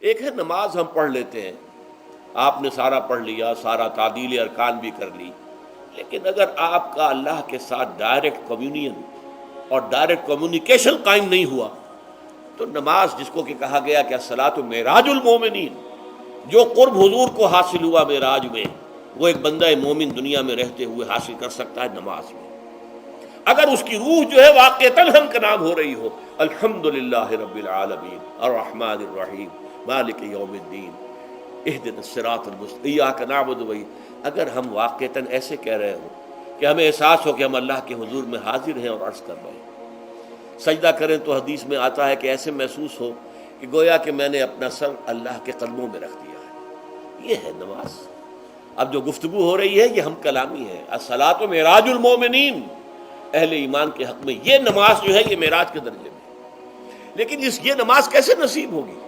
ایک ہے نماز ہم پڑھ لیتے ہیں، آپ نے سارا پڑھ لیا، سارا تعدیل ارکان بھی کر لی، لیکن اگر آپ کا اللہ کے ساتھ ڈائریکٹ کمیونین اور ڈائریکٹ کمیونیکیشن قائم نہیں ہوا تو نماز، جس کو کہ کہا گیا کہ الصلاۃ معراج المومنین، جو قرب حضور کو حاصل ہوا معراج میں، وہ ایک بندہ مومن دنیا میں رہتے ہوئے حاصل کر سکتا ہے نماز میں، اگر اس کی روح جو ہے واقعتاً ہم کا نام ہو رہی ہو الحمدللہ رب العالمین الرحمن الرحیم مالک یوم الدین اہدنا الصراط المستقیم ایاک نعبد و اگر ہم واقعتاً ایسے کہہ رہے ہوں کہ ہمیں احساس ہو کہ ہم اللہ کے حضور میں حاضر ہیں اور عرض کر رہے ہیں، سجدہ کریں تو حدیث میں آتا ہے کہ ایسے محسوس ہو کہ گویا کہ میں نے اپنا سر اللہ کے قدموں میں رکھ دیا ہے، یہ ہے نماز۔ اب جو گفتگو ہو رہی ہے یہ ہم کلامی ہے، الصلاۃ معراج المومنین، اہل ایمان کے حق میں یہ نماز جو ہے یہ معراج کے درجے میں، لیکن یہ نماز کیسے نصیب ہوگی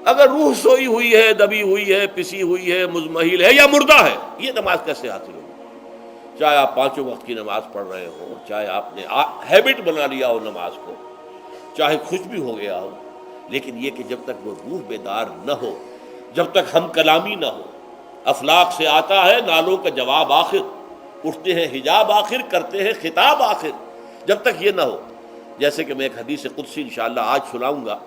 اگر روح سوئی ہوئی ہے، دبی ہوئی ہے، پسی ہوئی ہے، مزمحل ہے یا مردہ ہے؟ یہ نماز کیسے حاصل ہوگی؟ چاہے آپ پانچوں وقت کی نماز پڑھ رہے ہوں، چاہے آپ نے ہیبٹ بنا لیا ہو نماز کو، چاہے خوش بھی ہو گیا ہو، لیکن یہ کہ جب تک وہ روح بیدار نہ ہو، جب تک ہم کلامی نہ ہو، افلاق سے آتا ہے نالوں کا جواب آخر، اٹھتے ہیں حجاب آخر، کرتے ہیں خطاب آخر، جب تک یہ نہ ہو، جیسے کہ میں ایک حدیث قدسی انشاءاللہ آج سناؤں گا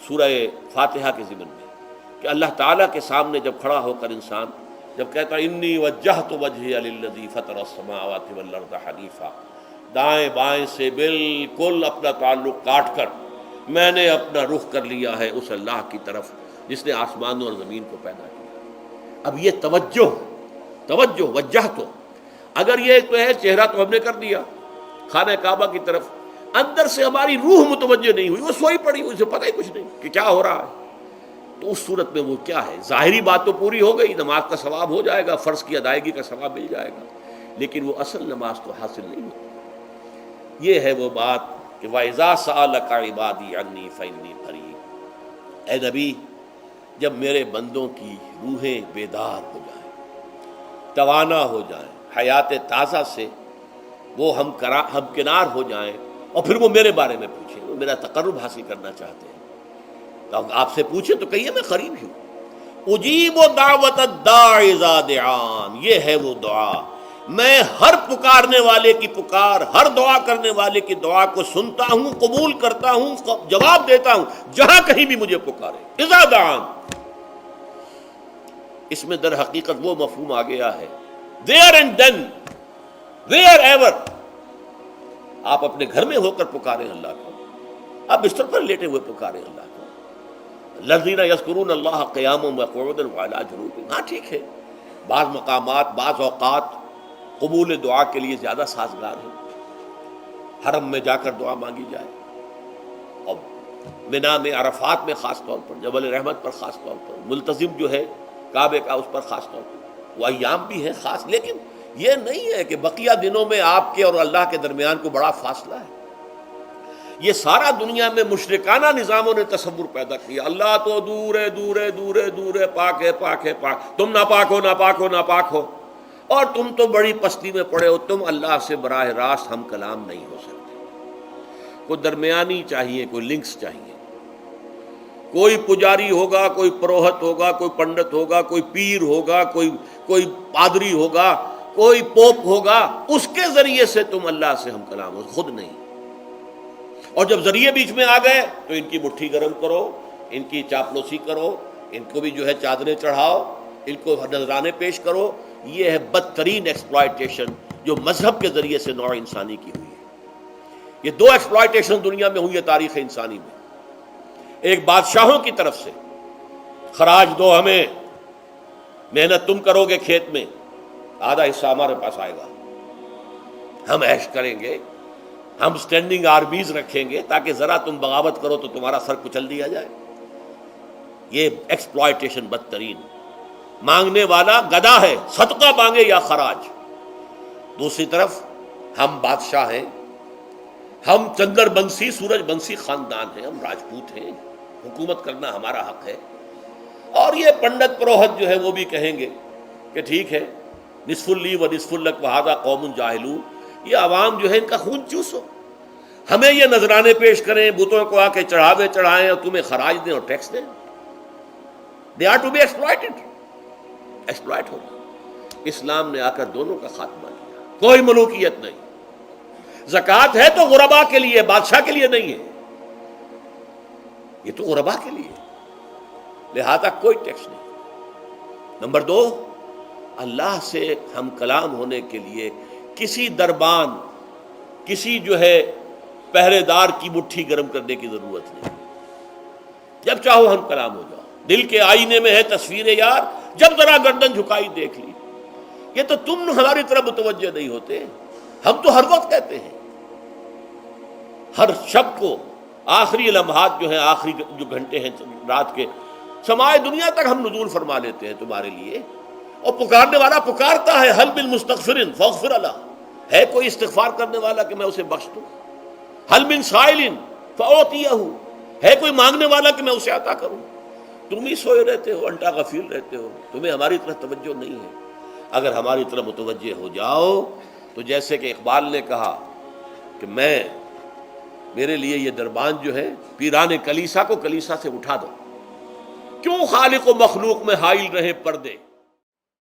سورہ فاتحہ کے ضمن میں، کہ اللہ تعالیٰ کے سامنے جب کھڑا ہو کر انسان جب کہتا ہے انی وجہت وجہی للذی فطر السماوات والارض حنیفا، دائیں بائیں سے بالکل اپنا تعلق کاٹ کر میں نے اپنا رخ کر لیا ہے اس اللہ کی طرف جس نے آسمانوں اور زمین کو پیدا کیا۔ اب یہ توجہ وجہ تو اگر یہ تو ہے چہرہ تو ہم نے کر دیا خانہ کعبہ کی طرف، اندر سے ہماری روح متوجہ نہیں ہوئی، وہ سوئی پڑی ہوئی، اسے پتہ ہی کچھ نہیں کہ کیا ہو رہا ہے، تو اس صورت میں وہ کیا ہے؟ ظاہری بات تو پوری ہو گئی، نماز کا ثواب ہو جائے گا، فرض کی ادائیگی کا ثواب مل جائے گا، لیکن وہ اصل نماز تو حاصل نہیں ہوتی۔ یہ ہے وہ بات کہ وَإِذَا سَأَلَكَ عِبَادِي عَنِّي فَإِنِّي قَرِيبٌ، اے نبی جب میرے بندوں کی روحیں بیدار ہو جائیں، توانا ہو جائیں، حیات تازہ سے وہ ہم کنار ہو جائیں، اور پھر وہ میرے بارے میں پوچھیں، وہ میرا تقرب حاصل کرنا چاہتے ہیں، تو آپ سے پوچھیں تو کہیے میں قریب ہی ہوں، اجیب دعوت الداع اذا دعان، یہ ہے وہ دعا، میں ہر پکارنے والے کی پکار، ہر دعا کرنے والے کی دعا کو سنتا ہوں، قبول کرتا ہوں، جواب دیتا ہوں جہاں کہیں بھی مجھے پکارے، اذا دعان۔ اس میں در حقیقت وہ مفہوم آ گیا ہے there and then where ever، آپ اپنے گھر میں ہو کر پکاریں اللہ کو، آپ بستر پر لیٹے ہوئے پکاریں اللہ کو، الذین یذکرون اللہ قیاما وقعودا وعلی جنوبہم، ہاں ٹھیک ہے بعض مقامات بعض اوقات قبول دعا کے لیے زیادہ سازگار ہیں، حرم میں جا کر دعا مانگی جائے، اور منا میں عرفات میں خاص طور پر، جبل رحمت پر خاص طور پر، ملتزم جو ہے کعبے کا اس پر خاص طور پر، وہ ایام بھی ہیں خاص، لیکن یہ نہیں ہے کہ بقیہ دنوں میں آپ کے اور اللہ کے درمیان کو بڑا فاصلہ ہے۔ یہ سارا دنیا میں مشرکانہ نظاموں نے تصور پیدا کیا، اللہ تو دور ہے دور ہے دور ہے دور ہے، پاک ہے پاک ہے پاک، تم ناپاک ہو ناپاک ہو ناپاک ہو، اور تم تو بڑی پستی میں پڑے ہو، تم اللہ سے براہ راست ہم کلام نہیں ہو سکتے۔ کوئی درمیانی چاہیے، کوئی لنکس چاہیے، کوئی پجاری ہوگا، کوئی پروہت ہوگا، کوئی پنڈت ہوگا، کوئی پیر ہوگا، کوئی پادری ہوگا، کوئی پوپ ہوگا، اس کے ذریعے سے تم اللہ سے ہم کلام ہو، خود نہیں۔ اور جب ذریعے بیچ میں آ گئے تو ان کی مٹھی گرم کرو، ان کی چاپلوسی کرو، ان کو بھی جو ہے چادریں چڑھاؤ، ان کو نذرانے پیش کرو۔ یہ ہے بدترین ایکسپلائٹیشن جو مذہب کے ذریعے سے نوع انسانی کی ہوئی ہے۔ یہ دو ایکسپلائٹیشن دنیا میں ہوئی ہے تاریخ انسانی میں، ایک بادشاہوں کی طرف سے خراج دو ہمیں، محنت تم کرو گے کھیت میں، آدھا حصہ ہمارے پاس آئے گا، ہم عیش کریں گے، ہم سٹینڈنگ آرمیز رکھیں گے تاکہ ذرا تم بغاوت کرو تو تمہارا سر کچل دیا جائے۔ یہ ایکسپلائٹیشن بدترین، مانگنے والا گدھا ہے، صدقہ مانگے یا خراج۔ دوسری طرف ہم بادشاہ ہیں، ہم چندر بنسی سورج بنسی خاندان ہیں، ہم راجپوت ہیں، حکومت کرنا ہمارا حق ہے، اور یہ پنڈت پروہت جو ہے وہ بھی کہیں گے کہ ٹھیک ہے نصف لی و نصف لک وہذا قوم جاہلون، یہ عوام جو ہے ان کا خون چوسو، ہمیں یہ نذرانے پیش کریں، بتوں کو آ کے چڑھاوے چڑھائیں اور تمہیں خراج دیں اور ٹیکس دیں۔ They are to be exploited, exploit ہو رہا۔ اسلام نے آ کر دونوں کا خاتمہ کیا، کوئی ملوکیت نہیں۔ زکوٰۃ ہے تو غربا کے لیے، بادشاہ کے لیے نہیں ہے، یہ تو غربا کے لیے، لہذا کوئی ٹیکس نہیں۔ نمبر دو، اللہ سے ہم کلام ہونے کے لیے کسی دربان، کسی جو ہے پہرے دار کی مٹھی گرم کرنے کی ضرورت نہیں، جب چاہو ہم کلام ہو جاؤ۔ دل کے آئینے میں ہے تصویر یار، جب ذرا گردن جھکائی دیکھ لی۔ یہ تو تم ہماری طرف متوجہ نہیں ہوتے، ہم تو ہر وقت کہتے ہیں، ہر شب کو آخری لمحات جو ہیں، آخری جو گھنٹے ہیں رات کے، سمائے دنیا تک ہم نزول فرما لیتے ہیں تمہارے لیے، اور پکارنے والا پکارتا ہے، حل من مستغفر فاغفر له، ہے کوئی استغفار کرنے والا کہ میں اسے بخش دوں؟ حل من سائل فاعطیہ، ہے کوئی مانگنے والا کہ میں اسے عطا کروں؟ تم ہی سوئے رہتے ہو، انٹا غفیر رہتے ہو، تمہیں ہماری طرف توجہ نہیں ہے۔ اگر ہماری طرف متوجہ ہو جاؤ تو جیسے کہ اقبال نے کہا کہ میرے لیے یہ دربان جو ہے، پیران کلیسا کو کلیسا سے اٹھا دو، کیوں خالق و مخلوق میں حائل رہے پردے۔